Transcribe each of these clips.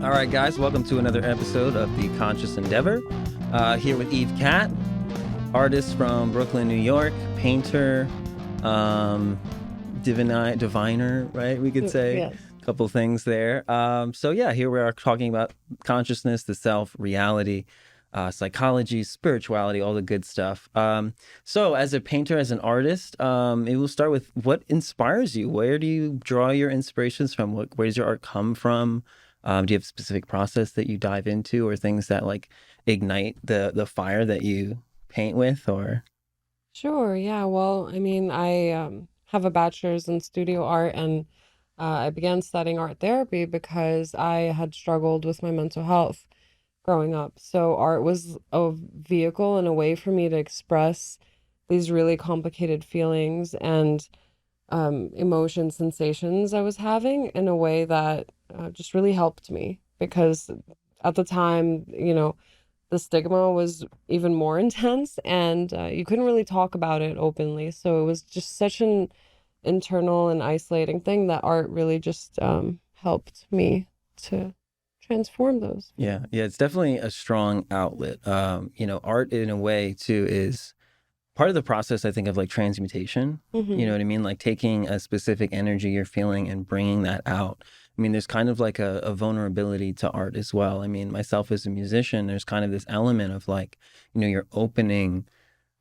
All right, guys, welcome to another episode of The Conscious Endeavor. Here with Eve Catt, artist from Brooklyn, New York, painter, diviner, right? We could say Yes. a couple things there. Here we are talking about consciousness, the self, reality, psychology, spirituality, all the good stuff. So as a painter, as an artist, maybe we'll start with what inspires you. Where do you draw your inspirations from? Where does your art come from? Do you have a specific process that you dive into, or things that like ignite the fire that you paint with? Or Sure. Yeah. Well, I mean, I have a bachelor's in studio art, and I began studying art therapy because I had struggled with my mental health growing up. So art was a vehicle and a way for me to express these really complicated feelings and emotions, sensations I was having in a way that just really helped me because at the time, the stigma was even more intense, and you couldn't really talk about it openly. So it was just such an internal and isolating thing that art really just helped me to transform those yeah, feelings. it's definitely a strong outlet. Art in a way too is part of the process, I think, of like transmutation. You know Mm-hmm. what I mean? Like taking a specific energy you're feeling and bringing that out. I mean, there's kind of like a vulnerability to art as well. I mean, myself as a musician, there's kind of this element of like, you're opening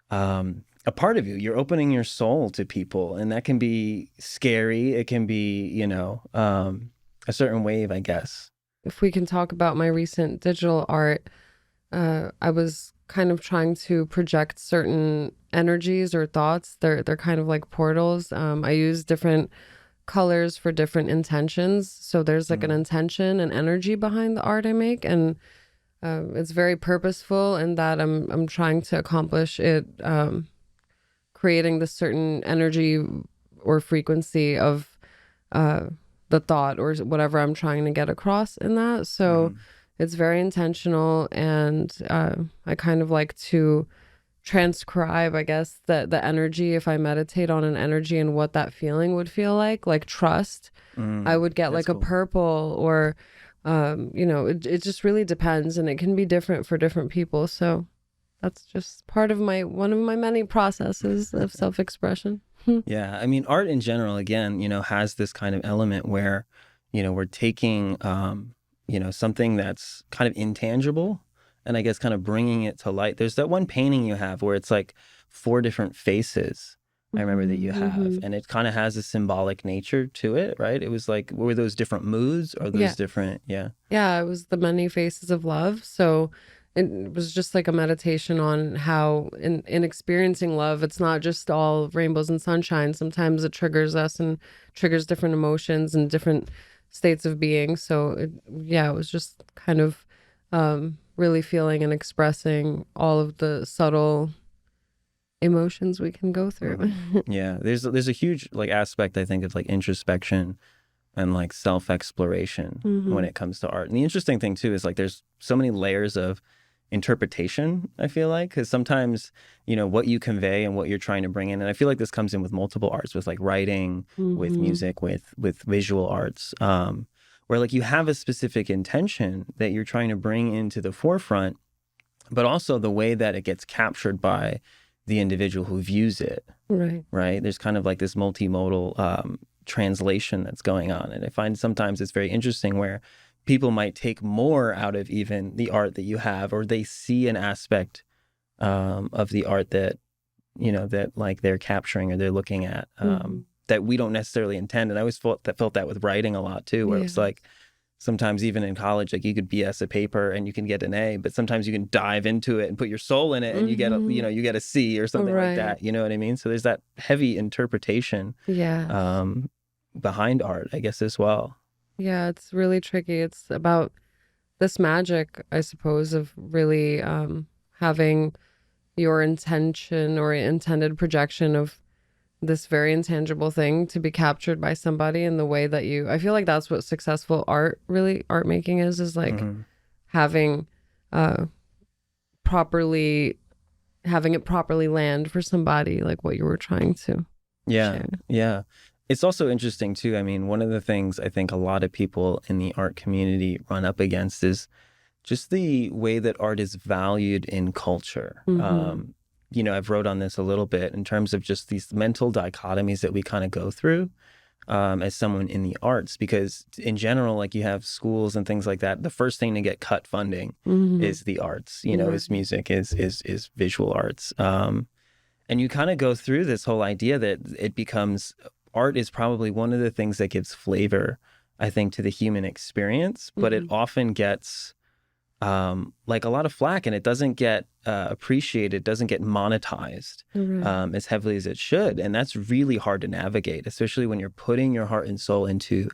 a part of you. You're opening your soul to people, and that can be scary. It can be, a certain wave, I guess. If we can talk about my recent digital art, I was kind of trying to project certain energies or thoughts. They're kind of like portals. I use different colors for different intentions. So there's like an Mm. intention and energy behind the art I make, and it's very purposeful in that I'm trying to accomplish it, creating this certain energy or frequency of uh, the thought or whatever I'm trying to get across in that. So Mm. it's very intentional, and I kind of like to transcribe, I guess, the energy. If I meditate on an energy and what that feeling would feel like trust, I Mm. would get That's like a cool. purple or, it just really depends, and it can be different for different people. So that's just part of one of my many processes of self-expression. Yeah, I mean, art in general, again, has this kind of element where, we're taking, something that's kind of intangible, and I guess kind of bringing it to light. There's that one painting you have where it's like four different faces. I remember that you have, Mm-hmm. and it kind of has a symbolic nature to it, right? It was like, were those different moods or those Yeah. different? Yeah. Yeah, it was the many faces of love. So it was just like a meditation on how in experiencing love, it's not just all rainbows and sunshine. Sometimes it triggers us and triggers different emotions and different states of being. So it was just kind of really feeling and expressing all of the subtle emotions we can go through. Hmm. Yeah. There's a huge like aspect, I think, of like introspection and like self-exploration when Hmm. it comes to art. And the interesting thing too is like there's so many layers of interpretation, I feel like, because sometimes, what you convey and what you're trying to bring in, and I feel like this comes in with multiple arts, with like writing, with Hmm. music, with visual arts, where like you have a specific intention that you're trying to bring into the forefront, but also the way that it gets captured by the individual who views it, Right. right? There's kind of like this multimodal translation that's going on. And I find sometimes it's very interesting where people might take more out of even the art that you have, or they see an aspect of the art that, that like they're capturing or they're looking at, Hmm. that we don't necessarily intend. And I always felt that with writing a lot too, where it was Yeah. like, sometimes even in college, like you could BS a paper and you can get an A, but sometimes you can dive into it and put your soul in it and you get Hmm. you get a C or something like Right. that. You know what I mean? So there's that heavy interpretation Yes. um, behind art, I guess, as well. Yeah, it's really tricky. It's about this magic, I suppose, of really having your intention or intended projection of this very intangible thing to be captured by somebody in the way that I feel like that's what successful art making is like Hmm. having uh properly having it properly land for somebody, like what you were trying to Yeah, share. yeah. It's also interesting too. I mean, one of the things I think a lot of people in the art community run up against is just the way that art is valued in culture. Mm-hmm. I've wrote on this a little bit in terms of just these mental dichotomies that we kind of go through as someone in the arts, because in general, like you have schools and things like that, the first thing to get cut funding Mm-hmm. is the arts, Right. is music, is visual arts. And you kind of go through this whole idea that it becomes art is probably one of the things that gives flavor, I think, to the human experience, but it Mm-hmm. often gets like a lot of flack, and it doesn't get appreciated, doesn't get monetized Right. as heavily as it should. And that's really hard to navigate, especially when you're putting your heart and soul into,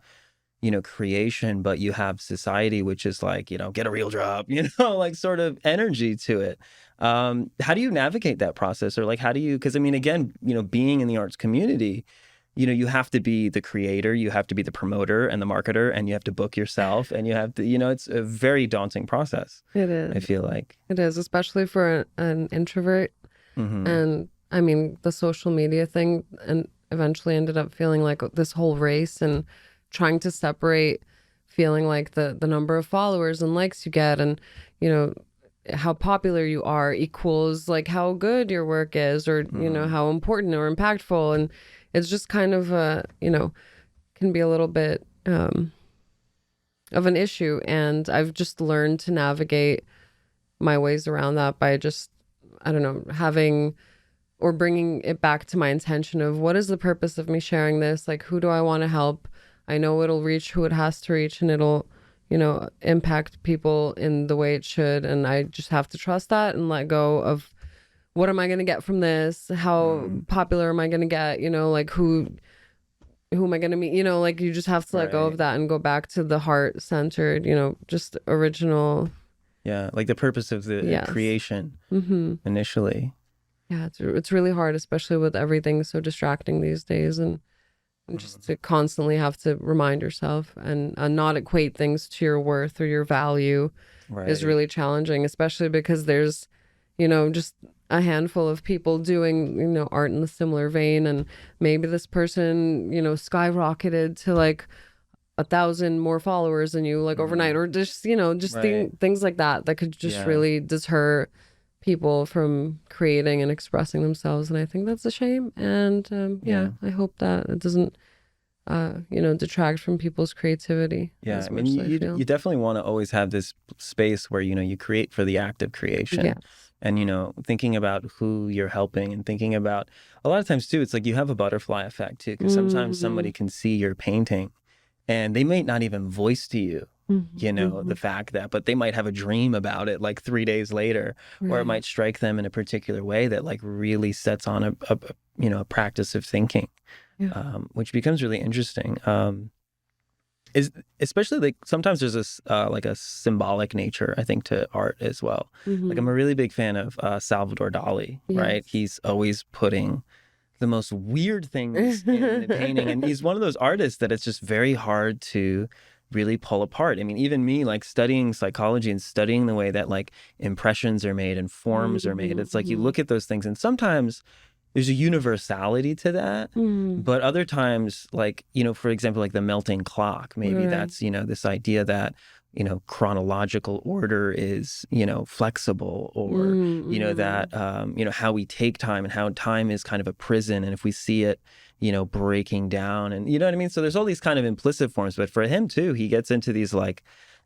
creation, but you have society, which is like, get a real job, like sort of energy to it. How do you navigate that process? Or like, how do you, because I mean, again, being in the arts community, you have to be the creator, you have to be the promoter and the marketer, and you have to book yourself, and you have to, it's a very daunting process, It I is. feel like. It is, especially for an introvert. Hmm. And I mean, the social media thing, and eventually ended up feeling like this whole race and trying to separate feeling like the number of followers and likes you get and, you know, how popular you are equals like how good your work is or, Hmm. how important or impactful. And it's just kind of, can be a little bit of an issue. And I've just learned to navigate my ways around that by just, I don't know, having or bringing it back to my intention of what is the purpose of me sharing this? Like, who do I want to help? I know it'll reach who it has to reach and it'll, impact people in the way it should. And I just have to trust that and let go of what am I going to get from this? How Mm. popular am I going to get? Like who am I going to meet? Like you just have to let go of Right. that and go back to the heart centered, just original. Yeah, like the purpose of the Yes. creation Mm-hmm. initially. Yeah, it's really hard, especially with everything so distracting these days, and just Mhm. to constantly have to remind yourself and not equate things to your worth or your value is Right. really challenging, especially because there's, just a handful of people doing, art in the similar vein, and maybe this person, skyrocketed to like 1,000 more followers than you like overnight, Hmm. or just Right. things like that that could just Yeah. really deter people from creating and expressing themselves, and I think that's a shame. And yeah, Yeah. I hope that it doesn't detract from people's creativity Yeah. as I mean, much as I you feel. definitely want to always have this space where, you create for the act of creation. Yes. And, thinking about who you're helping and thinking about a lot of times too, it's like you have a butterfly effect too, because sometimes Mm-hmm. somebody can see your painting and they may not even voice to you, Mm-hmm. the fact that, but they might have a dream about it like 3 days later, or it Right. might strike them in a particular way that like really sets on a practice of thinking, Yeah. which becomes really interesting. Is especially like sometimes there's this like a symbolic nature, I think, to art as well. Like I'm Mm-hmm. a really big fan of Salvador Dali, right? Yes. He's always putting the most weird things in the painting, and he's one of those artists that it's just very hard to really pull apart. I mean, even me, like studying psychology and studying the way that like impressions are made and forms are made, it's like you Mm-hmm. look at those things and sometimes there's a universality to that. Mm-hmm. But other times, like, for example, like the melting clock, maybe Right. that's, this idea that, chronological order is, flexible, or, Mm-hmm. that, how we take time and how time is kind of a prison. And if we see it, breaking down, and you know what I mean? So there's all these kind of implicit forms. But for him too, he gets into these like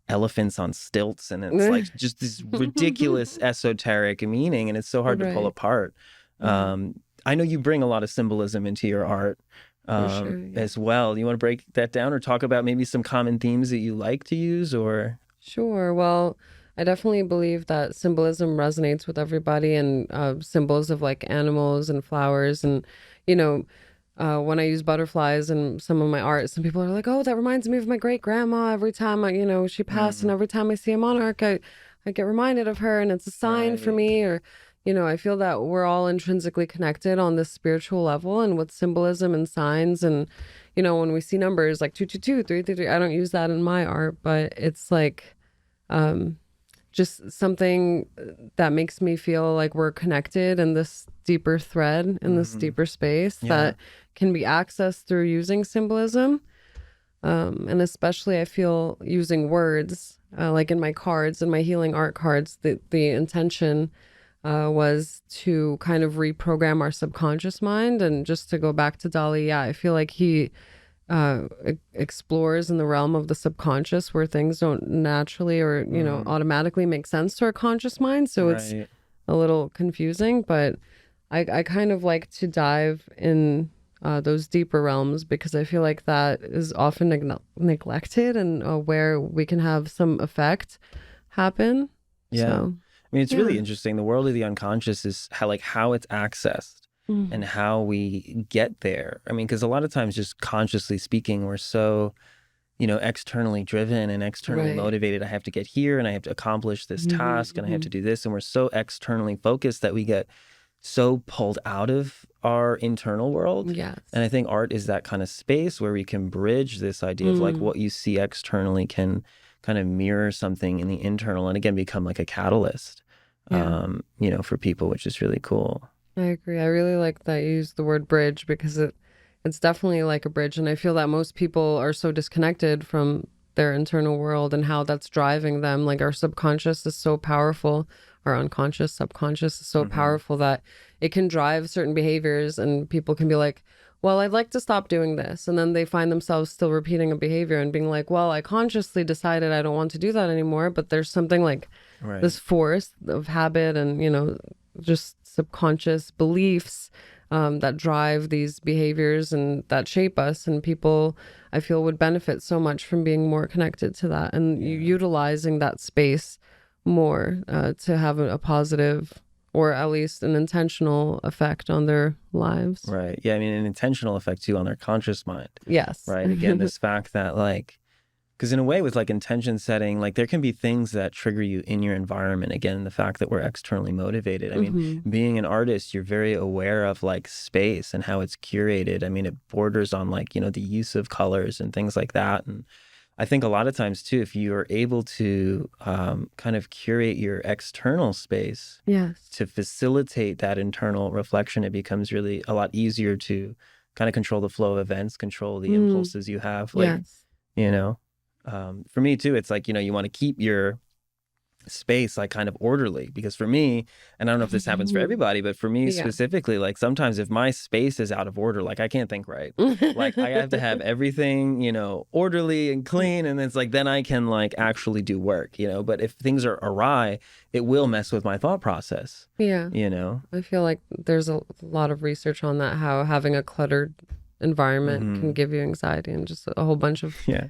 elephants on stilts, and it's like just this ridiculous esoteric meaning. And it's so hard to pull Right. apart. Yeah, I know you bring a lot of symbolism into your art for sure. as Yes. well. You want to break that down or talk about maybe some common themes that you like to use, or? Sure. Well, I definitely believe that symbolism resonates with everybody, and symbols of like animals and flowers. And, you know, when I use butterflies in some of my art, some people are like, oh, that reminds me of my great grandma. Every time she passed, and Mm, every time I see a monarch, I get reminded of her, and it's a sign for right. me. Or, I feel that we're all intrinsically connected on this spiritual level and with symbolism and signs. And, when we see numbers like 222, 333, I don't use that in my art, but it's like, um just something that makes me feel like we're connected in this deeper thread, in this Hmm. deeper space Yeah. that can be accessed through using symbolism. And especially I feel using words, like in my cards, in my healing art cards, the intention was to kind of reprogram our subconscious mind. And just to go back to Dali, yeah, I feel like he explores in the realm of the subconscious where things don't naturally or, Hmm. automatically make sense to our conscious mind. So it's Right. a little confusing, but I kind of like to dive in those deeper realms because I feel like that is often neglected and where we can have some effect happen. Yeah. So, I mean, it's really yeah. interesting. The world of the unconscious is how it's accessed and Mm. how we get there. I mean, because a lot of times, just consciously speaking, we're so, externally driven and externally Right. motivated. I have to get here and I have to accomplish this Hmm. task and I have to do this. And we're so externally focused that we get so pulled out of our internal world. And Yes. I think art is that kind of space where we can bridge this idea of like Mm. what you see externally can kind of mirror something in the internal and again become like a catalyst, Yeah. for people, which is really cool. I agree. I really like that you use the word bridge because it's definitely like a bridge. And I feel that most people are so disconnected from their internal world and how that's driving them. Like our subconscious is so powerful, our unconscious, subconscious is so Hmm. powerful that it can drive certain behaviors and people can be like, well, I'd like to stop doing this. And then they find themselves still repeating a behavior and being like, well, I consciously decided I don't want to do that anymore. But there's something like Right. this force of habit and just subconscious beliefs that drive these behaviors and that shape us, and people I feel would benefit so much from being more connected to that and Yeah. utilizing that space more to have a positive or at least an intentional effect on their lives. Right. Yeah. I mean, an intentional effect too on their conscious mind. Yes. Right. Again, this fact that like, because in a way with like intention setting, like there can be things that trigger you in your environment. Again, the fact that we're externally motivated. I mean, Hmm. being an artist, you're very aware of like space and how it's curated. I mean, it borders on like, the use of colors and things like that. And I think a lot of times too, if you are able to kind of curate your external space Yes. to facilitate that internal reflection, it becomes really a lot easier to kind of control the flow of events, control the Mm. impulses you have. Like, Yes. you know, for me too, it's like, you want to keep your space like kind of orderly because for me, and I don't know if this happens for everybody, but for me Yeah. specifically, like sometimes if my space is out of order, like I can't think right. Like I have to have everything, orderly and clean. And it's like, then I can like actually do work, but if things are awry, it will mess with my thought process, Yeah. you know? I feel like there's a lot of research on that, how having a cluttered environment can Hmm. give you anxiety and just a whole bunch of Yeah.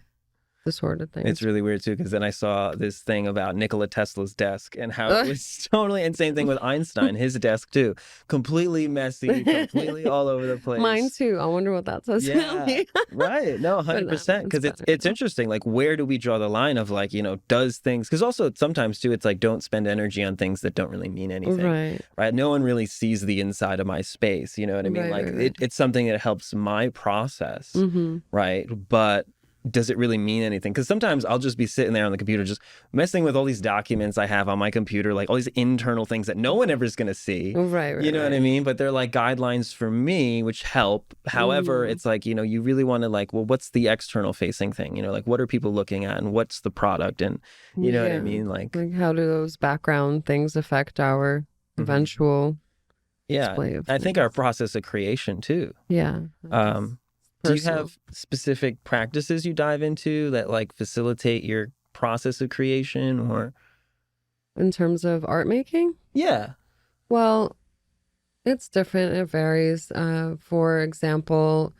disordered It's things. really weird too, because then I saw this thing about Nikola Tesla's desk and how it was totally and same thing with Einstein, his desk too. Completely messy, completely all over the Mine place. too. I wonder what that says about Yeah, me. right. No, But 100%. it's Because it's better it's now. interesting. Like, where do we draw the line of like, does things? Because also sometimes too, it's like don't spend energy on things that don't really mean anything, Right. right? No one really sees the inside of my space. You know what I mean? Right, Like, right, right. it's something that helps my process, Mm-hmm. right? But does it really mean anything? Because sometimes I'll just be sitting there on the computer, just messing with all these documents I have on my computer, like all these internal things that no one ever is going to see. Right, You right, know what I right. mean? But they're like guidelines for me, which help. However, Mm. it's like, you really want to like, well, what's the external facing thing? Like what are people looking at and what's the product? And you know what I Yeah. mean? Like, Like how do those background things affect our mhm. eventual Yeah. display of I think our things? process of creation too. Yeah. I guess Um, do you personal. have specific practices you dive into that like facilitate your process of creation or? In terms of art making? Yeah. Well, it's different. It varies. For example,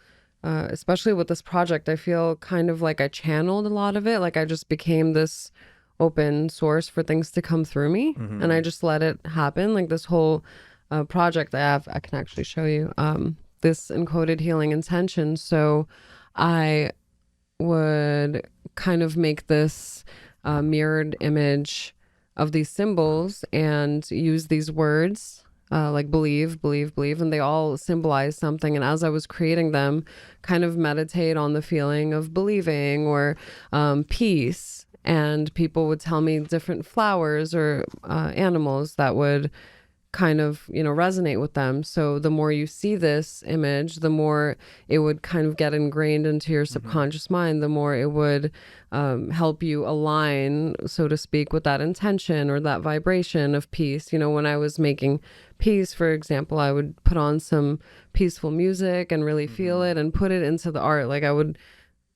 especially with this project, I feel kind of like I channeled a lot of it. Like I just became this open source for things to come through me, and I Hmm. just let it happen. Like this whole project I have, I can actually show you this encoded healing intention. So I would kind of make this mirrored image of these symbols and use these words like believe, believe, believe, and they all symbolize something. And as I was creating them, kind of meditate on the feeling of believing or peace. and people would tell me different flowers or animals that would kind of, resonate with them. So the more you see this image, the more it would kind of get ingrained into your subconscious mind, the more it would help you align, so to speak, with that intention or that vibration of peace. When I was making peace, for example, I would put on some peaceful music and really feel it and put it into the art. Like I would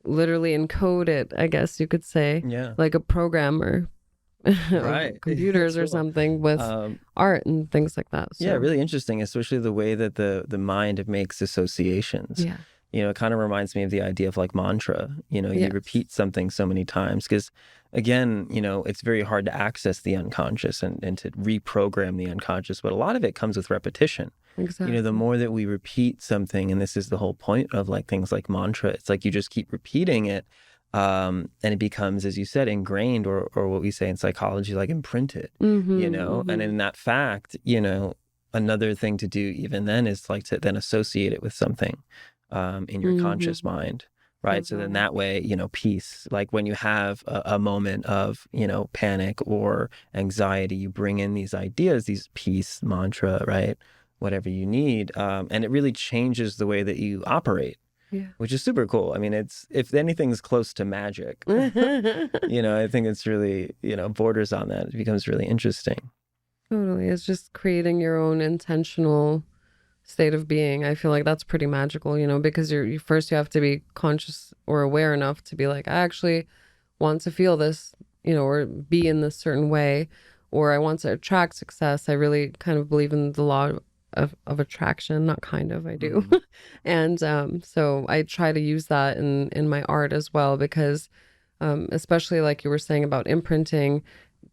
literally encode it, I guess you could say, Yeah. like a programmer of Right. computers or Cool. something with art and things like that. So Yeah, really interesting, especially the way that the mind makes associations. yeah. It kind of reminds me of the idea of like mantra. You Yes. repeat something so many times because, again, it's very hard to access the unconscious and to reprogram the unconscious. But a lot of it comes with repetition. Exactly. The more that we repeat something, and this is the whole point of like things like mantra, it's like you just keep repeating it. And it becomes, as you said, ingrained or what we say in psychology, like imprinted, and in that fact, another thing to do even then is like to then associate it with something in your conscious mind. Right. So then that way, peace, like when you have a moment of, panic or anxiety, you bring in these ideas, these peace mantra, right? Whatever you need. And it really changes the way that you operate. Yeah. Which is super cool. I mean, it's, if anything's close to magic, I think it's really, borders on that. It becomes really interesting. Totally. It's just creating your own intentional state of being. I feel like that's pretty magical, because you first you have to be conscious or aware enough to be like, I actually want to feel this, or be in this certain way, or I want to attract success. I really kind of believe in the law of attraction, not kind of, I do. And so I try to use that in my art as well, because especially like you were saying about imprinting,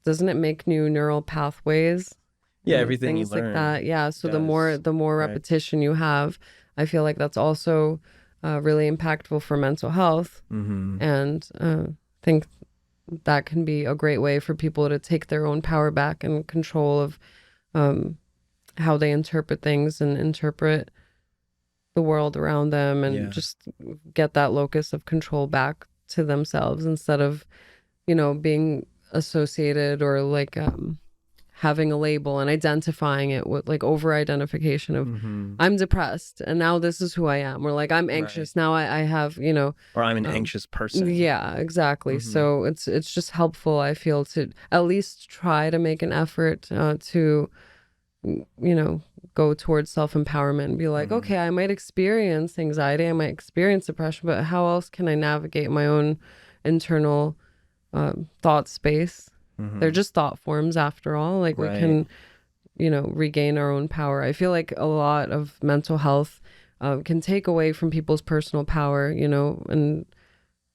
doesn't it make new neural pathways? Yeah, everything you Things like learn that. Yeah. So the does, more right. repetition you have, I feel like that's also really impactful for mental health. And think that can be a great way for people to take their own power back and control of how they interpret things and interpret the world around them, and just get that locus of control back to themselves instead of, being associated or like having a label and identifying it with like over identification of I'm depressed and now this is who I am, or like I'm anxious now I have, or I'm an anxious person. Yeah, exactly. So it's just helpful, I feel, to at least try to make an effort to go towards self-empowerment and be like, okay, I might experience anxiety, I might experience depression, but how else can I navigate my own internal thought space? They're just thought forms after all. Like we can, regain our own power. I feel like a lot of mental health can take away from people's personal power, and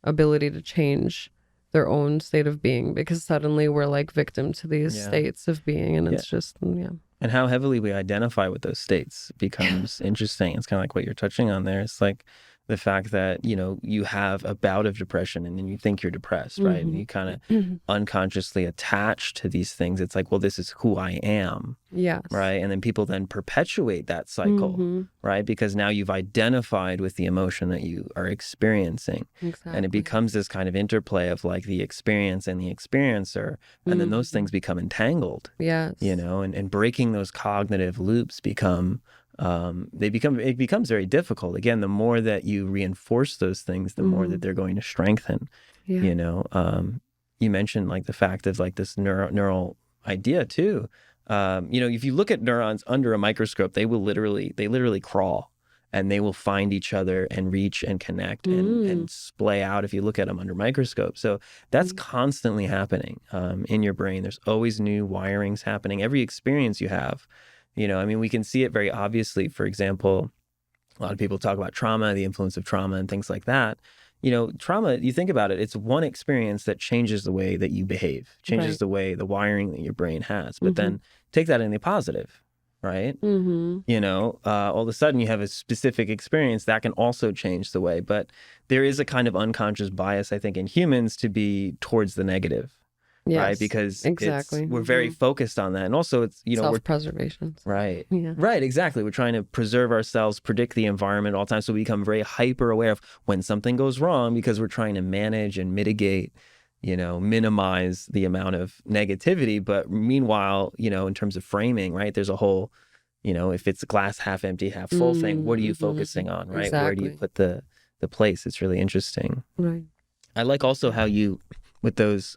ability to change their own state of being, because suddenly we're like victim to these states of being, and it's just, And how heavily we identify with those states becomes interesting. It's kind of like what you're touching on there. It's like the fact that, you have a bout of depression and then you think you're depressed, right? And you kind of unconsciously attach to these things. It's like, well, this is who I am. Yes. Right. And then people then perpetuate that cycle, right? Because now you've identified with the emotion that you are experiencing. Exactly. And it becomes this kind of interplay of like the experience and the experiencer. And then those things become entangled. Yes. And breaking those cognitive loops it becomes very difficult. Again, the more that you reinforce those things, the more that they're going to strengthen. You mentioned like the fact of like this neural idea too. If you look at neurons under a microscope, they literally crawl and they will find each other and reach and connect and splay out if you look at them under microscope. So that's constantly happening in your brain. There's always new wirings happening. Every experience you have, we can see it very obviously. For example, a lot of people talk about trauma, the influence of trauma and things like that. Trauma, you think about it, it's one experience that changes the way that you behave, changes the way, the wiring that your brain has. But then take that in the positive, right? All of a sudden you have a specific experience that can also change the way. But there is a kind of unconscious bias, I think, in humans to be towards the negative. Yes, right? Because exactly. we're very focused on that. And also it's, self-preservation. Right. Yeah. Right, exactly. We're trying to preserve ourselves, predict the environment all the time. So we become very hyper aware of when something goes wrong because we're trying to manage and mitigate, minimize the amount of negativity. But meanwhile, in terms of framing, right, there's a whole, if it's a glass half empty, half full thing, what are you focusing on, right? Where do you Exactly. put the place? It's really interesting. Right. I like also how you, with those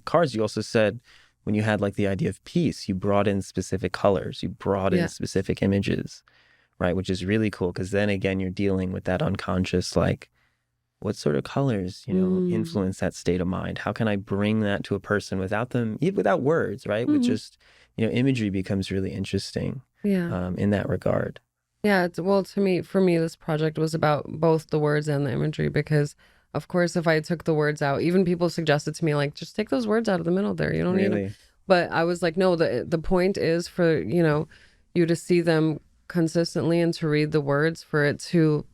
cards, you also said when you had like the idea of peace, you brought in specific colors, you brought in Yeah. specific images, right? Which is really cool because then again, you're dealing with that unconscious, like, what sort of colors, Mm. influence that state of mind? How can I bring that to a person without them, without words, right? With Hmm. just, imagery becomes really interesting Yeah. in that regard. Yeah, well, for me, this project was about both the words and the imagery because, of course, if I took the words out, even people suggested to me, like, just take those words out of the middle there. You don't need them. Really? But I was like, no, the point is for, you to see them consistently and to read the words for it to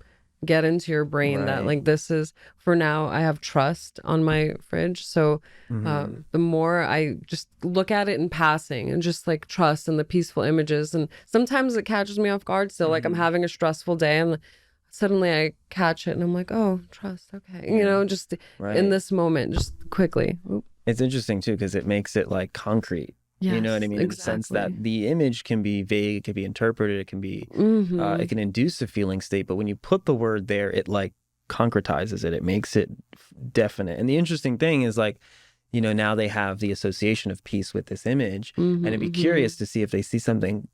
get into your brain that, Right. like, this is, for now, I have trust on my fridge. So Mm-hmm. the more I just look at it in passing and just like trust in the peaceful images. And sometimes it catches me off guard still, like I'm Mm-hmm. having a stressful day and suddenly I catch it and I'm like, oh, trust. Okay. Yeah. Just in Right. this moment, just quickly. Oop. It's interesting too because it makes it like concrete. You know what I Yes, mean? In the sense that exactly. the image can be vague, it can be interpreted, it can be, Mm-hmm. it can induce a feeling state. But when you put the word there, it like concretizes it. It makes it definite. And the interesting thing is like, now they have the association of peace with this image, Mm-hmm. and I'd be Mm-hmm. curious to see if they see something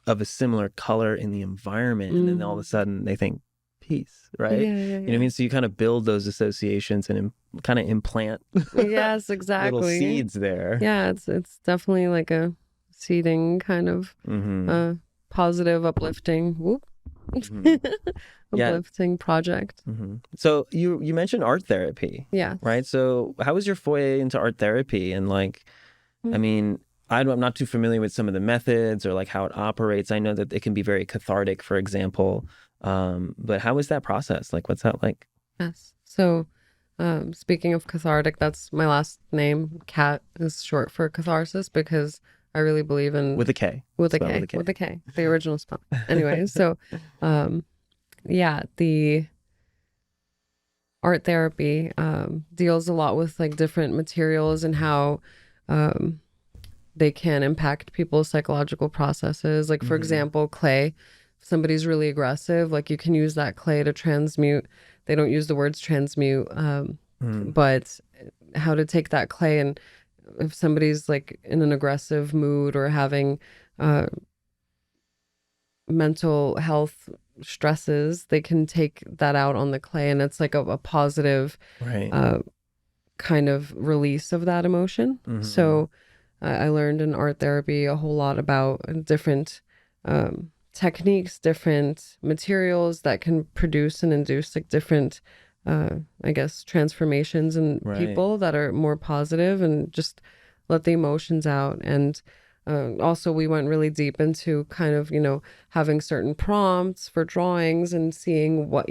of a similar color in the environment, and then all of a Mm-hmm. sudden they think peace, right? Yeah, yeah, You know what I yeah. mean? So you kind of build those associations and kind of implant Yes, little exactly. seeds there. Yeah, it's definitely like a seeding kind of Mm-hmm. uh positive, uplifting. Whoop. Mm-hmm. Yeah. Uplifting project. Mm-hmm. So you mentioned art therapy, right? Yes. So how was your foray into art therapy? And like, I Mm. mean, I'm not too familiar with some of the methods or like how it operates. I know that it can be very cathartic, for example. But how is that process? Like, what's that like? Yes. So, speaking of cathartic, that's my last name. Cat is short for catharsis because I really believe in With a K. with a Spelled with K, a K. with a K, the original spell. Anyway, so, um, yeah, the art therapy deals a lot with like different materials and how um, they can impact people's psychological processes. Like, for Mm-hmm. example, clay. If somebody's really aggressive, like you can use that clay to transmute. They don't use the words transmute, Mm. but how to take that clay and if somebody's like in an aggressive mood or having uh, mental health stresses, they can take that out on the clay and it's like a positive Right. uh, kind of release of that emotion. Mm-hmm. So I learned in art therapy a whole lot about different techniques, different materials that can produce and induce like different, I guess, transformations in Right. people that are more positive and just let the emotions out. And also, we went really deep into kind of, having certain prompts for drawings and seeing what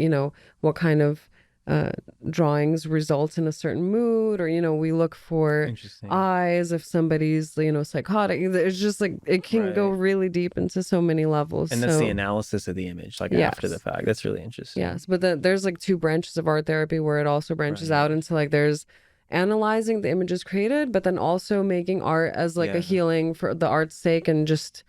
kind of uh, drawings result in a certain mood, or we look for Interesting. eyes if somebody's psychotic. It's just like it can go Right. really deep into so many levels. And that's the So analysis of the image, like after the yes, fact. That's really interesting. yes, but there's like two branches of art therapy where it also branches Right. out into like there's analyzing the images created, but then also making art as like a Yeah. healing for the art's sake and just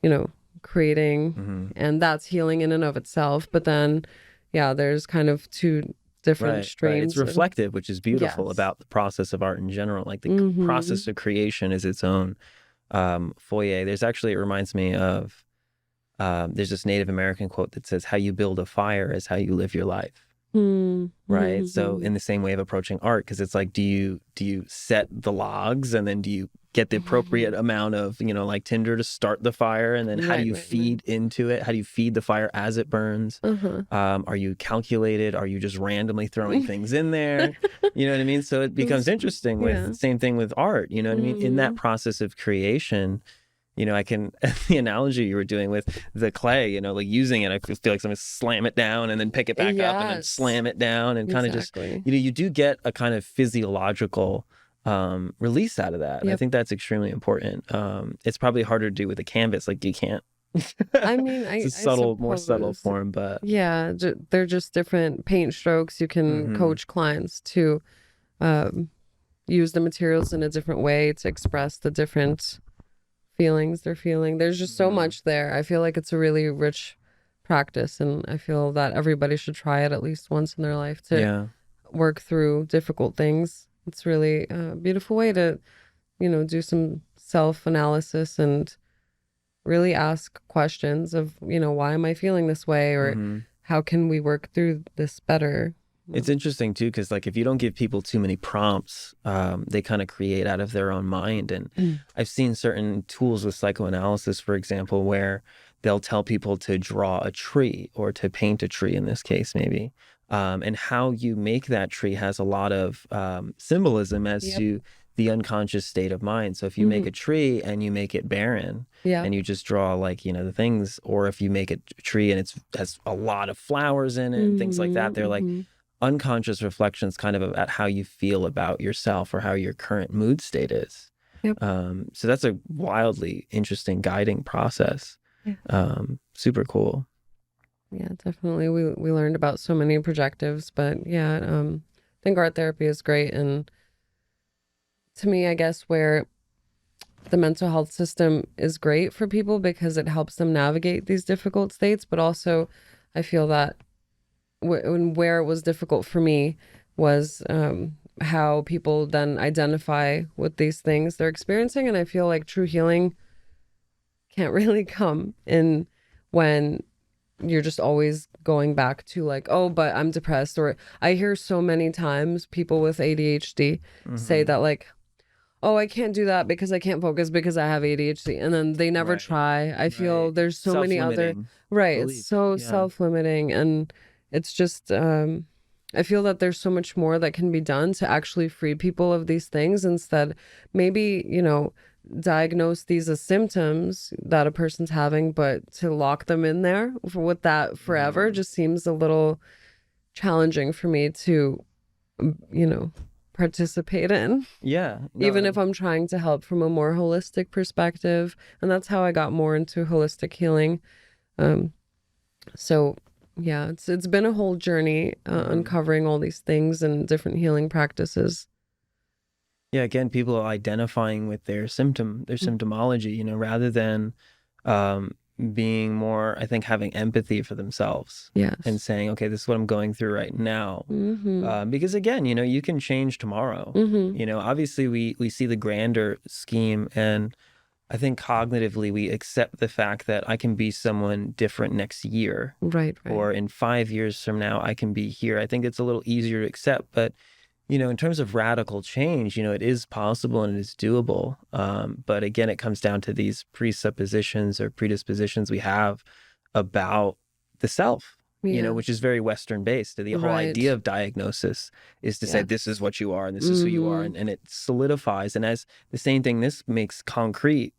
you know creating, Mm-hmm. and that's healing in and of itself. But then yeah, there's kind of two different Right, right. It's streams of reflective, which is beautiful yes. about the process of art in general. Like the Mm-hmm. process of creation is its own foyer. There's actually, it reminds me of, there's this Native American quote that says, "How you build a fire is how you live your life." Right. So Mm-hmm. in the same way of approaching art, because it's like, do you set the logs and then do you get the appropriate amount of, like tinder to start the fire? And then how do Right, you right, right. feed into it? How do you feed the fire as it burns? Uh-huh. Are you calculated? Are you just randomly throwing things in there? You know what I mean? So it becomes It's- interesting yeah. with same thing with art. You know what I mean? In that Mm-hmm. process of creation, I can, the analogy you were doing with the clay, like using it, I feel like something slam it down and then pick it back up and then Yes, slam it down and kind of just, exactly. you do get a kind of physiological release out of that. And I Yep. think that's extremely important. It's probably harder to do with a canvas. Like you can't, I mean, it's a I more subtle suppose, form, but yeah, they're just different paint strokes. You can hmm coach clients to, um, use the materials in a different way to express the different feelings they're feeling. There's just so Mhm. much there. I feel like it's a really rich practice, and I feel that everybody should try it at least once in their life to Yeah. work through difficult things. It's really a beautiful way to, do some self-analysis and really ask questions of, why am I feeling this way, or Mhm. how can we work through this better? It's interesting too, because like if you don't give people too many prompts, they kind of create out of their own mind. And Mm. I've seen certain tools with psychoanalysis, for example, where they'll tell people to draw a tree or to paint a tree in this case, maybe. And how you make that tree has a lot of symbolism as Yep. to the unconscious state of mind. So if you make Hmm. a tree and you make it barren, Yeah. and you just draw like the things, or if you make a tree and it's has a lot of flowers in it and things like that, Hmm. they're like Hmm. unconscious reflections kind of about how you feel about yourself or how your current mood state is. Yep. So that's a wildly interesting guiding process. Yeah. Super cool. Yeah, definitely. We learned about so many projectives, but yeah, I think art therapy is great. And to me, I guess where the mental health system is great for people because it helps them navigate these difficult states, but also I feel that where it was difficult for me was how people then identify with these things they're experiencing. And I feel like true healing can't really come in when you're just always going back to like, oh, but I'm depressed. Or I hear so many times people with ADHD say Hmm. that, like, oh, I can't do that because I can't focus because I have ADHD. And then they never Right. try. I feel Right. there's so many other, Self-limiting right. It's beliefs. so Yeah. self-limiting. And it's just, I feel that there's so much more that can be done to actually free people of these things instead. Maybe, diagnose these as symptoms that a person's having, but to lock them in there with that forever Hmm. just seems a little challenging for me to, you know, participate in, Yeah. even No. if I'm trying to help from a more holistic perspective. And that's how I got more into holistic healing. Um, so yeah, it's been a whole journey Mhm. uncovering all these things and different healing practices. Yeah, again, people are identifying with their Mm. symptomology, rather than um, being more, I think, having empathy for themselves and Yes. saying, okay, this is what I'm going through right now. Mm-hmm. Because again, you can change tomorrow. Mm-hmm. Obviously we see the grander scheme, and I think cognitively we accept the fact that I can be someone different next year, Right, right. or in 5 years from now, I can be here. I think it's a little easier to accept, but in terms of radical change, it is possible and it is doable. But again, it comes down to these presuppositions or predispositions we have about the self, Yeah. which is very Western based. The whole idea Right. of diagnosis is to say, this is Yes. what you are and this is who you are. Mm-hmm. And it solidifies. And as the same thing, this makes concrete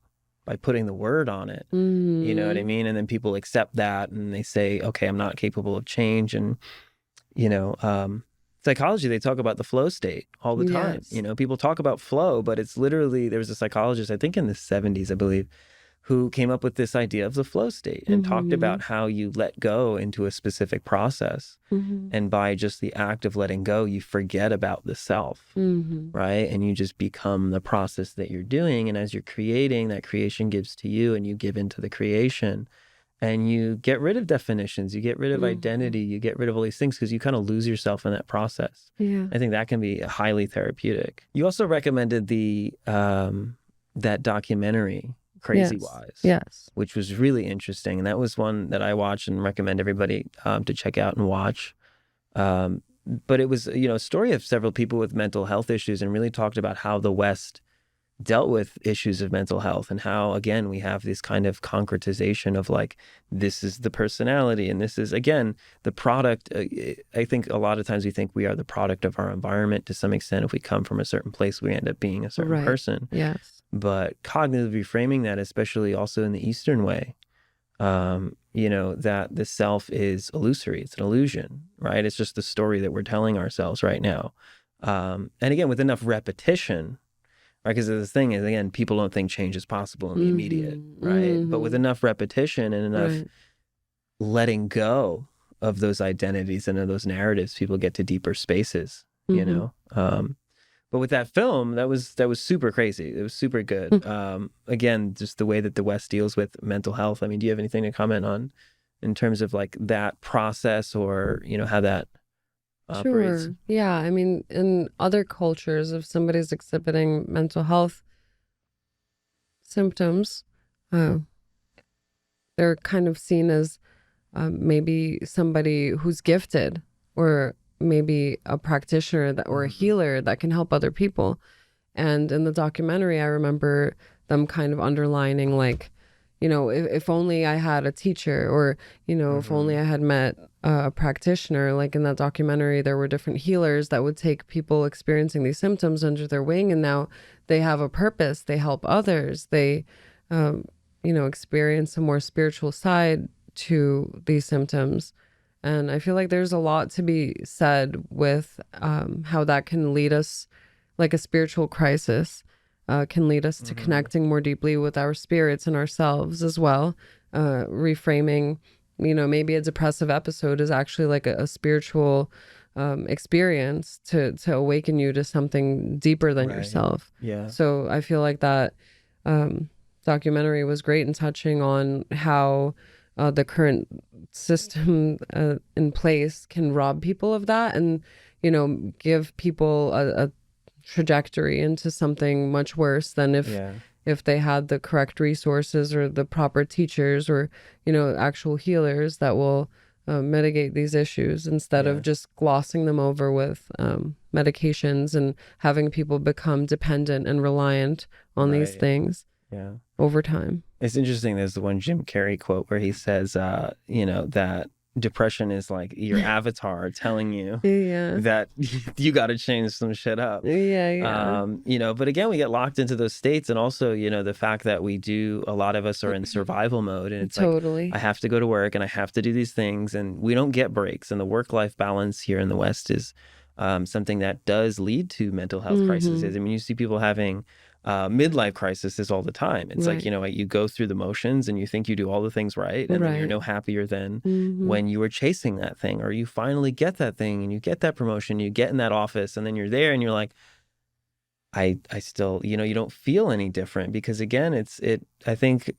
by putting the word on it. You know what I Mm-hmm. mean? And then people accept that and they say, okay, I'm not capable of change. And you know psychology, they talk about the flow state all the time. Yes. People talk about flow, but it's literally, there was a psychologist, I think in the 70s, I believe, who came up with this idea of the flow state and talked Mm-hmm. about how you let go into a specific process, Mm-hmm. and by just the act of letting go, you forget about the self, Mm-hmm. right? And you just become the process that you're doing, and as you're creating, that creation gives to you and you give into the creation, and you get rid of definitions, you get rid of Mm-hmm. identity, you get rid of all these things because you kind of lose yourself in that process. Yeah. I think that can be highly therapeutic. You also recommended the that documentary Crazy Yes. Wise, Yes. which was really interesting, and that was one that I watched and recommend everybody to check out and watch. But it was a story of several people with mental health issues, and really talked about how the West dealt with issues of mental health, and how, again, we have this kind of concretization of like, this is the personality and this is, again, the product. I think a lot of times we think we are the product of our environment to some extent. If we come from a certain place, we end up being a certain Right. person. Yes. But cognitively reframing that, especially also in the Eastern way, that the self is illusory, it's an illusion, right? It's just the story that we're telling ourselves right now. And again, with enough repetition, right? Because the thing is, again, people don't think change is possible in the immediate, Mm-hmm. right? But with Mm-hmm. enough repetition and enough Right. letting go of those identities and of those narratives, people get to deeper spaces, Mm-hmm. But with that film, that was super crazy. It was super good. Again, just the way that the West deals with mental health. I mean, do you have anything to comment on in terms of like that process, or how that operates? Sure. Yeah. I mean, in other cultures, if somebody's exhibiting mental health symptoms, uh, they're kind of seen as maybe somebody who's gifted, or maybe a practitioner that, or a Hmm. healer that can help other people. And in the documentary, I remember them kind of underlining, like, if only I had a teacher, or, if only Hmm. I had met a practitioner. Like in that documentary, there were different healers that would take people experiencing these symptoms under their wing, and now they have a purpose. They help others. They, um, experience a more spiritual side to these symptoms. And I feel like there's a lot to be said with how that can lead us, like a spiritual crisis, can lead us to Hmm. connecting more deeply with our spirits and ourselves as well. Reframing, maybe a depressive episode is actually like a spiritual experience to awaken you to something deeper than Right. yourself. Yeah. So I feel like that um, documentary was great in touching on how the current system in place can rob people of that, and give people a trajectory into something much worse than Yeah. if they had the correct resources, or the proper teachers, or actual healers that will mitigate these issues, instead of Yeah. just glossing them over with medications and having people become dependent and reliant on these Right. things Yeah. over time. It's interesting. There's the one Jim Carrey quote where he says, that depression is like your avatar telling you Yeah. that you got to change some shit up. Yeah, yeah. But again, we get locked into those states, and also, the fact that a lot of us are in survival mode, and it's like, I Totally. have to go to work and I have to do these things, and we don't get breaks. And the work-life balance here in the West is something that does lead to mental health crises. Mm-hmm. I mean, you see people having midlife crises all the time. It's like, Right. you go through the motions and you think you do all the things right, and then you're Right. no happier than Mm-hmm. when you were chasing that thing, or you finally get that thing and you get that promotion, you get in that office, and then you're there and you're like, I still, you don't feel any different, because again, I think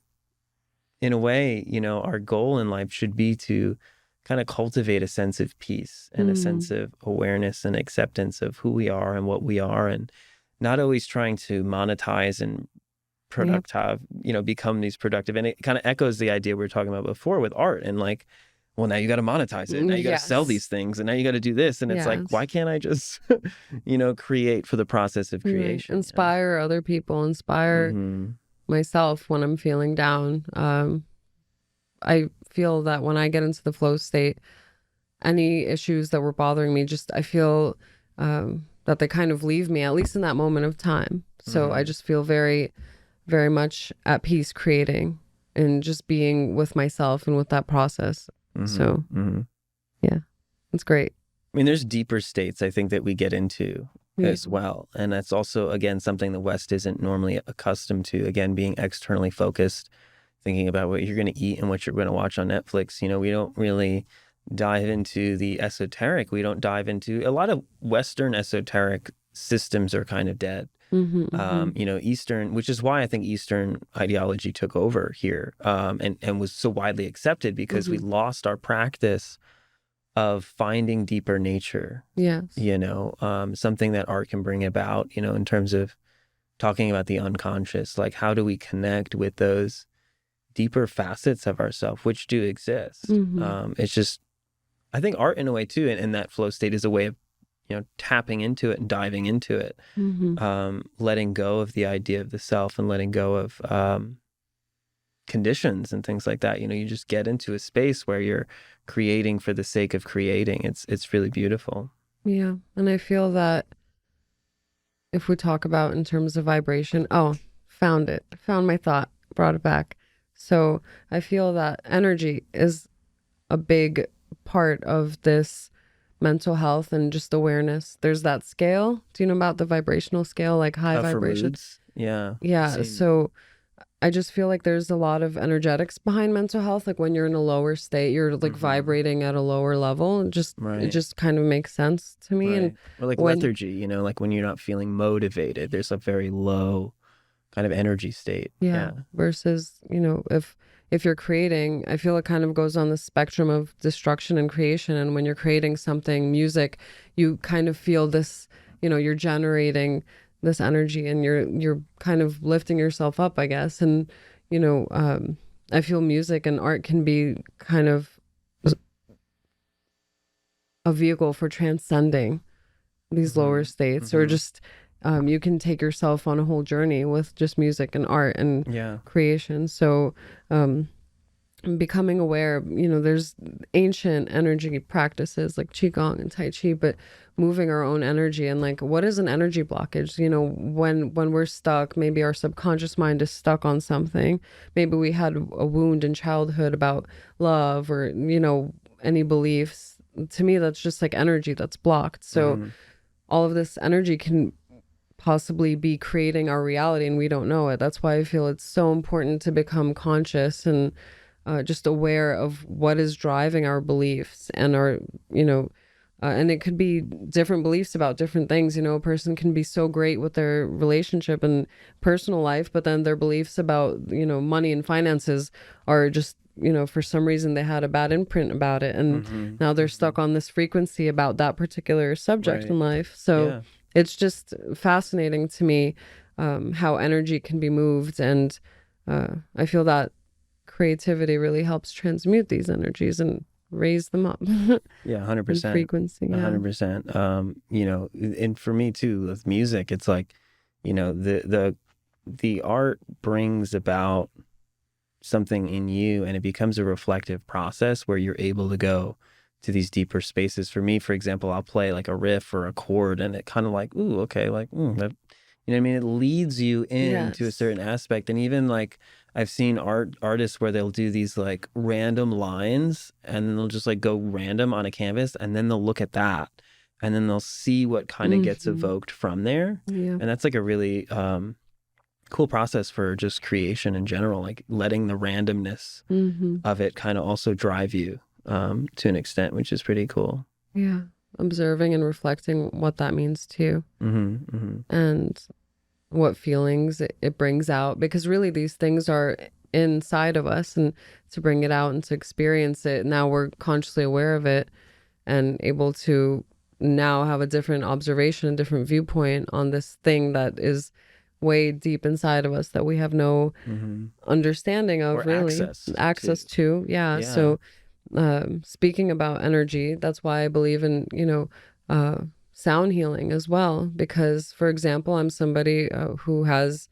in a way, our goal in life should be to kind of cultivate a sense of peace and a sense Mm. of awareness and acceptance of who we are and what we are, and not always trying to monetize and Yep. productive, become these productive. And it kind of echoes the idea we were talking about before with art, and like, well, now you got to monetize it. Now you got to sell these Yes. things, and now you got to do this. And it's like, why Yes. can't I just, create for the process of Right. creation? Inspire other people, inspire Mm-hmm. myself when I'm feeling down. I feel that when I get into the flow state, any issues that were bothering me, just I feel that they kind of leave me, at least in that moment of time. So I Mm-hmm. just feel very, very much at peace creating and just being with myself and with that process. Mm-hmm. So Mm-hmm. yeah, it's great. I mean, there's deeper states I think that we get into Yeah. as well. And that's also, again, something the West isn't normally accustomed to. Again, being externally focused, thinking about what you're going to eat and what you're going to watch on Netflix. We don't really dive into the esoteric. We don't dive into a lot of Western esoteric systems are kind of dead. Mm-hmm, mm-hmm, Eastern, which is why I think Eastern ideology took over here, and was so widely accepted, because we mm-hmm. lost our practice of finding deeper nature, Yes. something that art can bring about, in terms of talking about the unconscious, like how do we connect with those deeper facets of ourselves, which do exist. Mm-hmm, It's just, I think art in a way too, in that flow state is a way of, tapping into it and diving into it, mm-hmm. letting go of the idea of the self and letting go of conditions and things like that. You just get into a space where you're creating for the sake of creating. It's really beautiful. Yeah. And I feel that if we talk about in terms of vibration, oh, found it, found my thought, brought it back. So I feel that energy is a big part of this mental health and just awareness. There's that scale. Do you know about the vibrational scale, like high For vibration? moods, yeah, I've Yeah. seen. So I just feel like there's a lot of energetics behind mental health. Like when you're in a lower state, you're like Mm-hmm. vibrating at a lower level. It Right. just kind of makes sense to me. And Right. Or like when lethargy, like when you're not feeling motivated, there's a very low kind of energy state. Yeah, Yeah. versus, if you're creating, I feel it kind of goes on the spectrum of destruction and creation. And when you're creating something, music, you kind of feel this, you're generating this energy and you're kind of lifting yourself up, I guess. And, you know, um, I feel music and art can be kind of a vehicle for transcending these lower Mm-hmm. states, or Mm-hmm. just you can take yourself on a whole journey with just music and art and Yeah. creation. So um, becoming aware, there's ancient energy practices like qigong and tai chi, but moving our own energy, and like, what is an energy blockage? When we're stuck, maybe our subconscious mind is stuck on something. Maybe we had a wound in childhood about love, or any beliefs. To me, that's just like energy that's blocked. So Mm-hmm. all of this energy can possibly be creating our reality and we don't know it. That's why I feel it's so important to become conscious and just aware of what is driving our beliefs and you know, and it could be different beliefs about different things. A person can be so great with their relationship and personal life, but then their beliefs about, money and finances are just, for some reason they had a bad imprint about it. And Mm-hmm. now they're Mm-hmm. stuck on this frequency about that particular subject Right. in life. So Yeah. it's just fascinating to me, how energy can be moved. And I feel that creativity really helps transmute these energies and raise them up Yeah. in 100%. frequency. Yeah. 100%. And for me too, with music, it's like, the art brings about something in you, and it becomes a reflective process where you're able to go to these deeper spaces. For me, for example, I'll play like a riff or a chord, and it kind of like, ooh, okay, like, that, what I mean? It leads you into a Yes. certain aspect. And even like I've seen artists where they'll do these like random lines, and then they'll just like go random on a canvas, and then they'll look at that, and then they'll see what kind of gets Hmm. evoked from there. Yeah. And that's like a really cool process for just creation in general, like letting the randomness Hmm. of it kind of also drive you to an extent, which is pretty cool. Yeah. Observing and reflecting what that means to you, Mm-hmm, mm-hmm. and what feelings it brings out, because really these things are inside of us, and to bring it out and to experience it, now we're consciously aware of it and able to now have a different observation, a different viewpoint on this thing that is way deep inside of us that we have no Mm-hmm. understanding of, Or really to. access to. Yeah. Yeah. So speaking about energy, that's why I believe in, sound healing as well. Because, for example, I'm somebody who has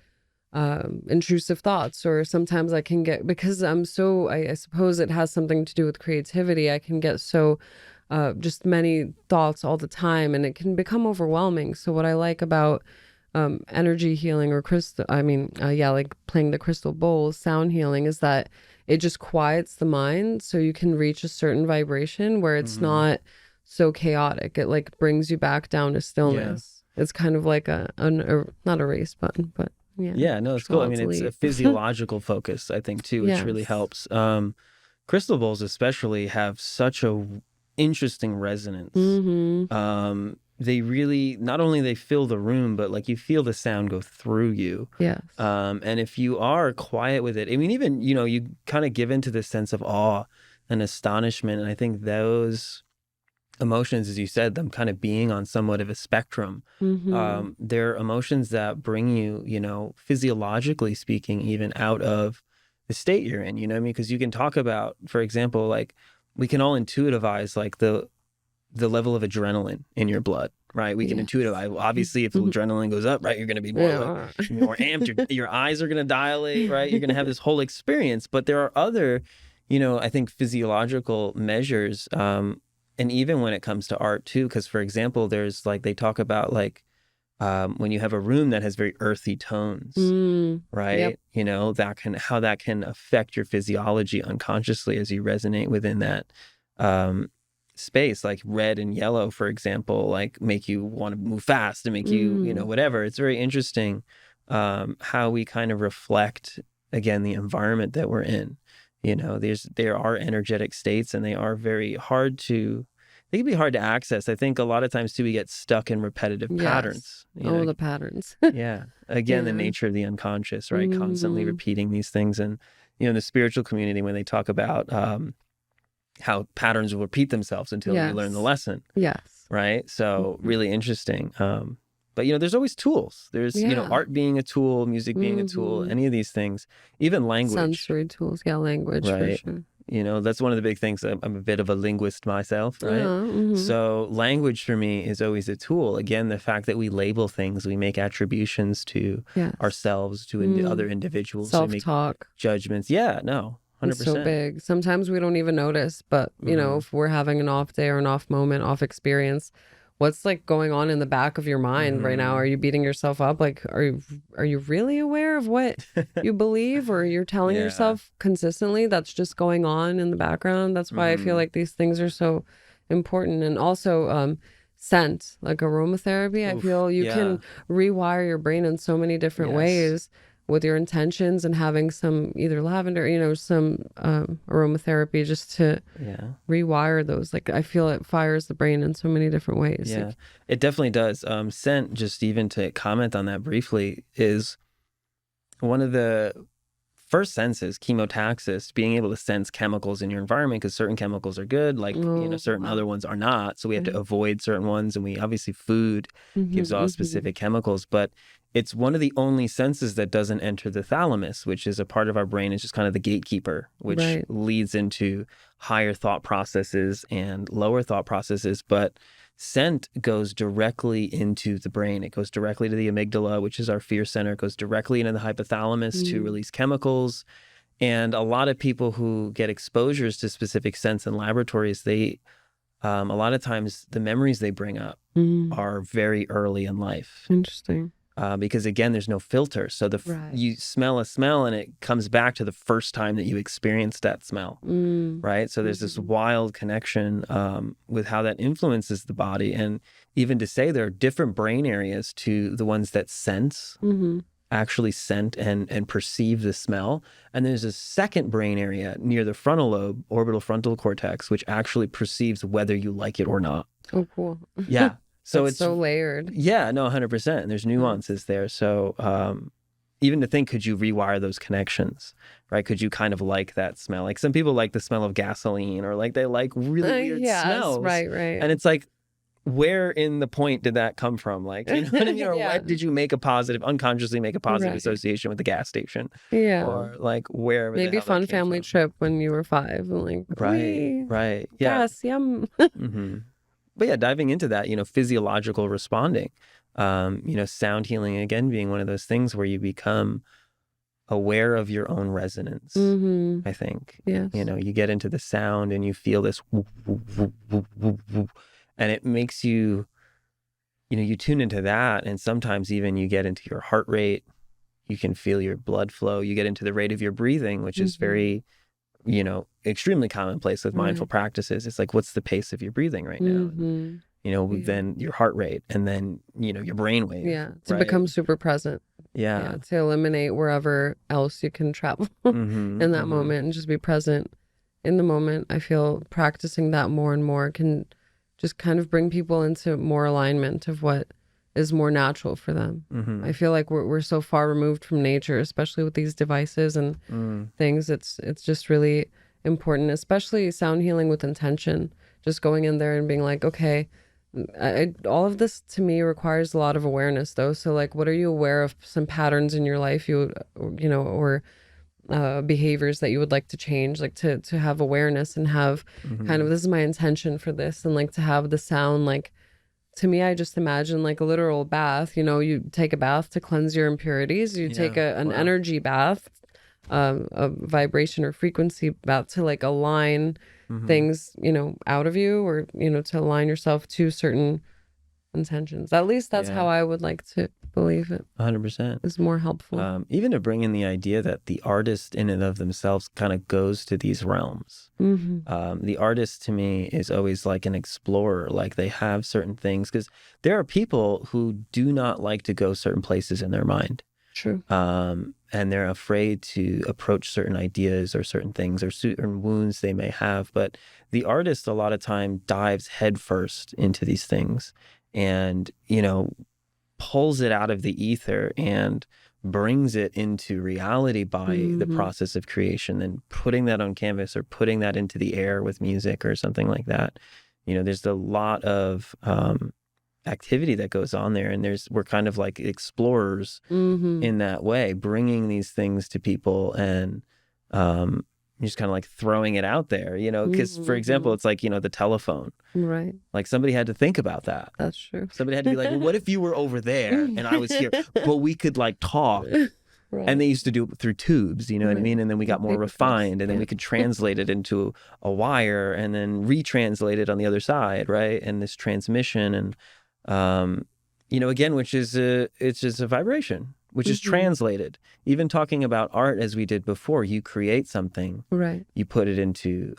intrusive thoughts, or sometimes I can get, because I'm so, I suppose it has something to do with creativity. I can get so just many thoughts all the time, and it can become overwhelming. So what I like about energy healing, or crystal, yeah, like playing the crystal bowls, sound healing, is that it just quiets the mind so you can reach a certain vibration where it's Mm-hmm. not so chaotic. It like brings you back down to Yeah. stillness. It's kind of like not a race button, but yeah, Yeah, no, it's cool. control I alt mean, it's a delete. physiological focus, I think, too, which really Yes. helps. Crystal bowls especially have such a interesting resonance. Mm-hmm. They really, not only they fill the room, but like you feel the sound go through you. Yes. And if you are quiet with it, I mean, even, you kind of give into this sense of awe and astonishment. And I think those emotions, as you said, them kind of being on somewhat of a spectrum, Mm-hmm. they're emotions that bring you, physiologically speaking, even out of the state you're in, you know what I mean? Because you can talk about, for example, like we can all intuitivize like the level of adrenaline in your blood, right? We can Yes. intuitivize. Obviously, if adrenaline goes up, right, you're going to be more like Yeah. more amped. Your eyes are going to dilate, right? You're going to have this whole experience. But there are other, I think physiological measures, and even when it comes to art too. Because for example, there's like they talk about like when you have a room that has very earthy tones, Mm. Yep. right? How that can affect your physiology unconsciously as you resonate within that um, space. Like red and yellow, for example, like make you want to move fast and make you, Mm. whatever. It's very interesting how we kind of reflect again, the environment that we're in. You know, there are energetic states, and they are very hard to, they can be hard to access. I think a lot of times too, we get stuck in repetitive Yes. patterns, you Oh, know. the patterns. Yeah. Again, the Yeah. nature of the unconscious, right? Constantly repeating these things. And, you know, in the spiritual community, when they talk about how patterns will repeat themselves until you learn the Yes. lesson, Yes. right? So really interesting. But, you know, there's always tools. There's, you know, Yeah. art being a tool, music being a tool, any of these things, even language, Sensory tools. Yeah, language for right? sure. You know, that's one of the big things. I'm a bit of a linguist myself, right? So language for me is always a tool. Again, the fact that we label things, we make attributions to Yes. ourselves, to other individuals, we make Self-talk. judgments. Yeah, no, It's so 100%. big. Sometimes we don't even notice, but you know, if we're having an off day or an off moment, off experience, what's like going on in the back of your mind right now? Are you beating yourself up? Like, are you really aware of what you believe, or you're telling Yeah. yourself consistently that's just going on in the background? That's why I feel like these things are so important. And also, scent, like aromatherapy, I feel you can rewire your brain in so many different ways with your intentions, and having some either lavender, you know, some aromatherapy just to rewire those. Like, I feel it fires the brain in so many different ways. Yeah, Like, it definitely does. Scent, just even to comment on that briefly, is one of the first senses, chemotaxis, being able to sense chemicals in your environment, because certain chemicals are good, like, you know, certain other ones are not. So we have to avoid certain ones. And we obviously, food gives off specific chemicals, but it's one of the only senses that doesn't enter the thalamus, which is a part of our brain. It's just kind of the gatekeeper, which leads into higher thought processes and lower thought processes. But scent goes directly into the brain. It goes directly to the amygdala, which is our fear center. It goes directly into the hypothalamus to release chemicals. And a lot of people who get exposures to specific scents in laboratories, they a lot of times the memories they bring up are very early in life. Interesting. Because again, there's no filter. So you smell a smell and it comes back to the first time that you experienced that smell, right? So there's this wild connection with how that influences the body. And even to say there are different brain areas to the ones that sense, actually scent and perceive the smell. And there's a second brain area near the frontal lobe, orbital frontal cortex, which actually perceives whether you like it or not. Oh, cool. Yeah. So That's it's so layered. Yeah, no, 100%. And there's nuances there. So even to think, could you rewire those connections, right? Could you kind of like that smell? Like some people like the smell of gasoline, or like they like really weird smells. Right. And it's like, where in the point did that come from? Like, you know what I mean? Or what did you make a positive, unconsciously make a positive association with the gas station? Yeah. Or like wherever the Maybe hell that fun came family from. trip when you were 5. And like, Right. Yeah. gas, yum. But yeah, diving into that, you know, physiological responding, you know, sound healing, again, being one of those things where you become aware of your own resonance, I think. Yes. You know, you get into the sound and you feel this whoop, whoop, whoop, whoop, whoop, whoop, and it makes you, you know, you tune into that. And sometimes even you get into your heart rate, you can feel your blood flow, you get into the rate of your breathing, which is very, you know, extremely commonplace with mindful practices. It's like, what's the pace of your breathing right now? You know, then your heart rate, and then, you know, your brain wave. Yeah. To become super present. Yeah. To eliminate wherever else you can travel in that moment, and just be present in the moment. I feel practicing that more and more can just kind of bring people into more alignment of what is more natural for them. I feel like we're so far removed from nature, especially with these devices and things. It's just really important, especially sound healing with intention. Just going in there and being like, okay, all of this to me requires a lot of awareness, though. So like, what are you aware of, some patterns in your life you know, or behaviors that you would like to change, like to have awareness and have kind of, this is my intention for this, and like to have the sound. Like, to me, I just imagine like a literal bath. You know, you take a bath to cleanse your impurities. You take an energy bath, a vibration or frequency bath to like align things, you know, out of you, or, you know, to align yourself to certain intentions. At least that's how I would like to believe it. 100%. Is more helpful. Even to bring in the idea that the artist in and of themselves kind of goes to these realms. The artist to me is always like an explorer. Like, they have certain things, because there are people who do not like to go certain places in their mind. True. and they're afraid to approach certain ideas or certain things or certain wounds they may have. But the artist a lot of time dives headfirst into these things and, pulls it out of the ether and brings it into reality by the process of creation, and putting that on canvas or putting that into the air with music or something like that. There's a lot of activity that goes on there, and we're kind of like explorers in that way, bringing these things to people and just kind of like throwing it out there, because for example, it's like, the telephone, Right. like somebody had to think about that. That's true. Somebody had to be like, well, what if you were over there and I was here, but we could like talk. Right. And they used to do it through tubes, you know what I mean? And then we got more Paper refined, clips, and then yeah. we could translate it into a wire and then retranslate it on the other side, right? And this transmission and, again, it's just a vibration, which is translated. Even talking about art as we did before, you create something, Right. you put it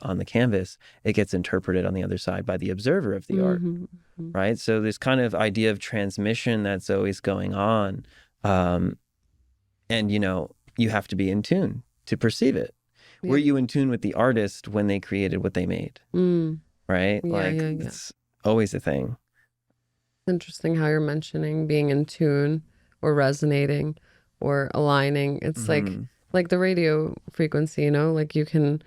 on the canvas, it gets interpreted on the other side by the observer of the art, right? So this kind of idea of transmission that's always going on. And, you have to be in tune to perceive it. Yeah. Were you in tune with the artist when they created what they made? Right? Yeah, like, it's always a thing. Interesting how you're mentioning being in tune or resonating or aligning. It's like the radio frequency, like you can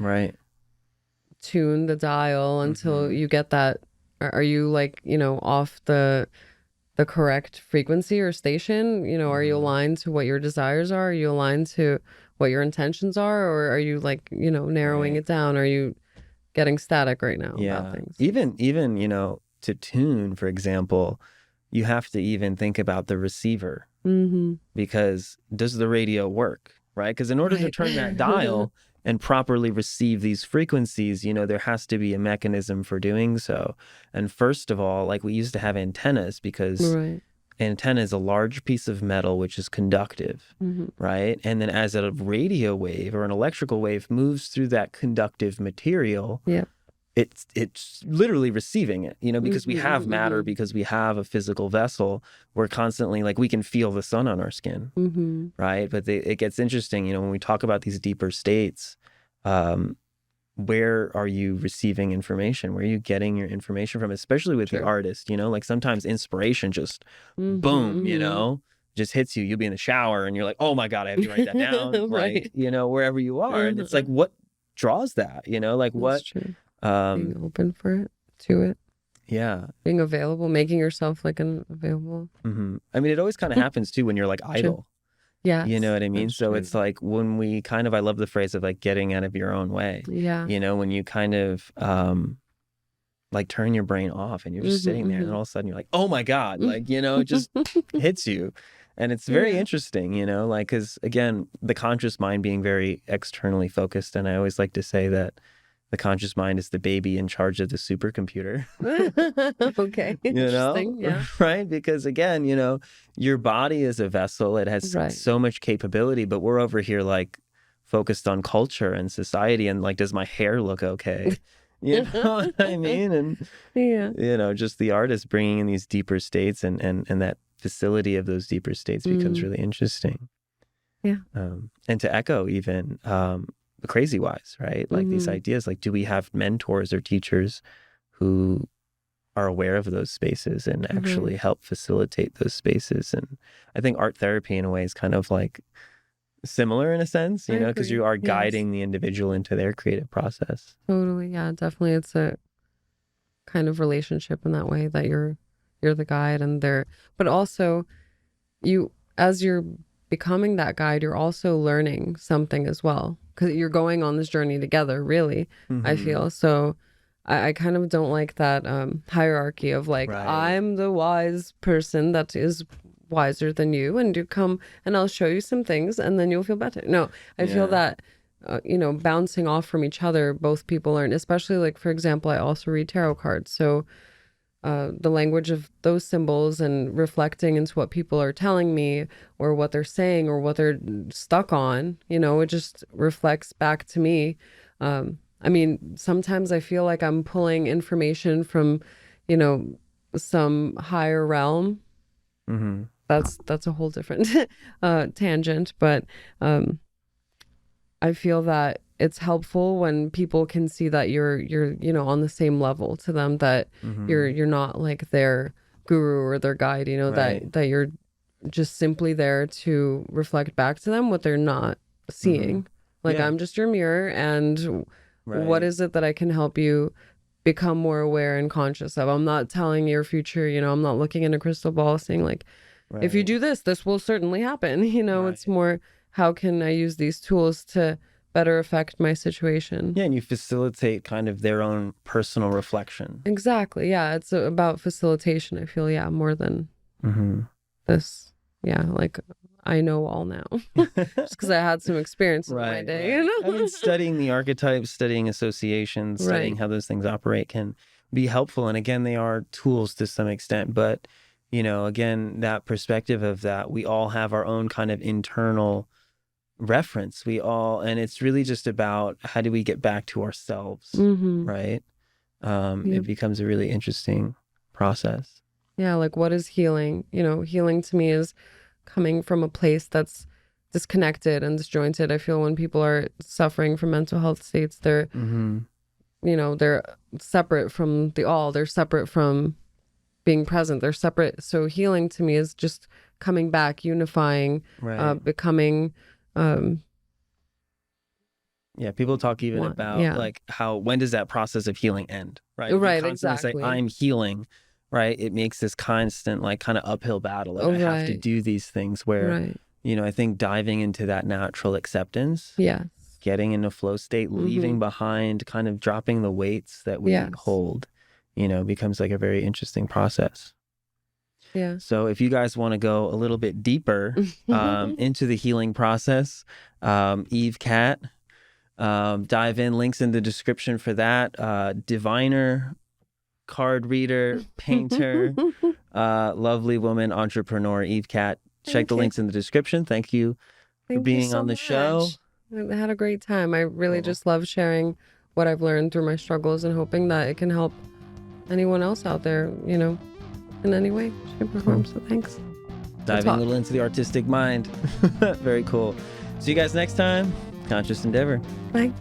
tune the dial until you get that. Are you like, off the correct frequency or station? Are you aligned to what your desires are? Are you aligned to what your intentions are? Or are you like, narrowing it down? Are you getting static right now about things? Even, to tune, for example, you have to even think about the receiver, because does the radio work, right? Because in order to turn that dial and properly receive these frequencies, there has to be a mechanism for doing so. And first of all, like we used to have antennas, because antenna is a large piece of metal which is conductive, right? And then as a radio wave or an electrical wave moves through that conductive material, it's literally receiving it, because we have matter, because we have a physical vessel. We're constantly like, we can feel the sun on our skin, right? But it gets interesting, when we talk about these deeper states, where are you receiving information? Where are you getting your information from? Especially with the artist, like sometimes inspiration just boom, just hits you. You'll be in the shower and you're like, oh my God, I have to write that down. Like, wherever you are. And it's like, what draws that, like what? Being open for it, to it. Yeah. Being available, making yourself like available. I mean, it always kind of happens too when you're like idle. Yeah. You know what I mean? So it's like when we kind of, I love the phrase of like getting out of your own way. Yeah. When you kind of like turn your brain off and you're just sitting there and all of a sudden you're like, oh my God, like, it just hits you. And it's very interesting, like, because again, the conscious mind being very externally focused. And I always like to say that the conscious mind is the baby in charge of the supercomputer. Okay. Interesting. Yeah. Right? Because again, your body is a vessel. It has so much capability, but we're over here like focused on culture and society and like, does my hair look okay? You know what I mean? And, just the artist bringing in these deeper states and that facility of those deeper states becomes really interesting. Yeah. And to echo even, crazy wise, right? Like these ideas, like, do we have mentors or teachers who are aware of those spaces and actually help facilitate those spaces? And I think art therapy in a way is kind of like similar in a sense, because you are guiding the individual into their creative process. Totally. Yeah, definitely. It's a kind of relationship in that way, that you're the guide and but also as you're becoming that guide, you're also learning something as well, because you're going on this journey together, really. I feel so. I kind of don't like that hierarchy of like, I'm the wise person that is wiser than you, and you come and I'll show you some things and then you'll feel better. No, I feel that bouncing off from each other, both people learn. Especially like, for example, I also read tarot cards, so the language of those symbols and reflecting into what people are telling me or what they're saying or what they're stuck on, it just reflects back to me. I mean, sometimes I feel like I'm pulling information from, some higher realm that's a whole different tangent, but I feel that it's helpful when people can see that you're on the same level to them, that you're not like their guru or their guide, Right. that you're just simply there to reflect back to them what they're not seeing. Like, Yeah. I'm just your mirror, and what Right. is it that I can help you become more aware and conscious of? I'm not telling your future, I'm not looking in a crystal ball saying like, if you Right. do this, this will certainly happen. It's Right. more, how can I use these tools to better affect my situation? Yeah, and you facilitate kind of their own personal reflection. Exactly. Yeah. It's about facilitation, I feel. Yeah. More than Mm-hmm. this. Yeah. Like, I know all now just because I had some experiences in my Right, day, right. I mean, studying the archetypes, studying associations, studying Right. how those things operate can be helpful. And again, they are tools to some extent. But, again, that perspective of that, we all have our own kind of internal reference. And it's really just about how do we get back to ourselves, Mm-hmm. right? It Yep. becomes a really interesting process. Yeah. Like, what is healing? Healing to me is coming from a place that's disconnected and disjointed. I feel when people are suffering from mental health states, Mm-hmm. they're separate from the all. They're separate from being present. They're separate. So healing to me is just coming back, unifying, Right. becoming Yeah, people talk even one. about Yeah. like when does that process of healing end, right? If you Right. constantly say Exactly. I'm healing, right? It makes this constant like kind of uphill battle. Like Oh, I have to right. do these things where, Right. I think diving into that natural acceptance, Yes. getting into flow state, leaving behind, kind of dropping the weights that we Yes. hold, becomes like a very interesting process. Yeah. So if you guys want to go a little bit deeper into the healing process, Eve Cat, dive in, links in the description for that. Diviner, card reader, painter, lovely woman, entrepreneur, Eve Cat. Check Thank the you. links in the description. Thank you for Thank you being so on the show. much. I had a great time. I really Cool. just love sharing what I've learned through my struggles and hoping that it can help anyone else out there, in any way, shape, or form. So thanks. Diving a little into the artistic mind. Very cool. See you guys next time. Conscious Endeavor. Bye.